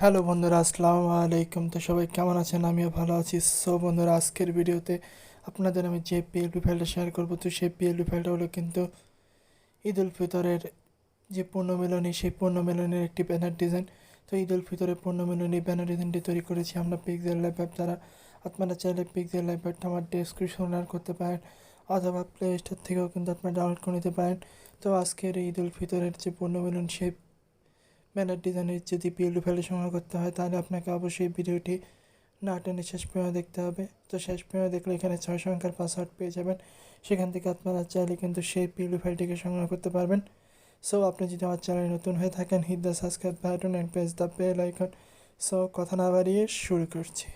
Hello বন্ধুরা, আসসালামু আলাইকুম। তো সবাই কেমন আছেন? আমিও ভালো আছি। সো বন্ধুরা, আজকের ভিডিওতে আপনাদের আমি যে পিএলপি ফাইলটা শেয়ার করবো, তো সেই পিএলপি ফাইলটা হলো কিন্তু ঈদ উল ফিতরের যে পূর্ণমিলনী, সেই পূর্ণমিলনীর একটি ব্যানার ডিজাইন। তো ঈদ উল ফিতরের পূর্ণমিলনী ব্যানার ডিজাইনটি তৈরি করেছি আমরা পিক্সেল ল্যাব অ্যাপ দ্বারা। আপনারা চাইলে পিক্সেল ল্যাব অ্যাপটা আমার ডেসক্রিপশনে অ্যাড করতে পারেন, অথবা প্লে স্টোর থেকেও কিন্তু আপনারা ডাউনলোড করে নিতে পারেন। তো আজকের ঈদ উল ফিতরের যে পূর্ণমিলন, সেই ব্যানার ডিজাইনের যদি পিএলপি ফাইলে সংগ্রহ করতে হয়, তাহলে আপনাকে অবশ্যই ভিডিওটি না টেনে শেষ পর্যন্ত দেখতে হবে। তো শেষ পর্যন্ত দেখলে এখানে 6 সংখ্যার পাসওয়ার্ড পেয়ে যাবেন। সেখান থেকে আপনারা চাইলে কিন্তু সেই পিএলপি ফাইলটিকে সংগ্রহ করতে পারবেন। সো আপনি যদি আমার চ্যানেলে নতুন হয়ে থাকেন, hit the subscribe button and press the bell icon. So কথা না বাড়িয়ে শুরু করছি।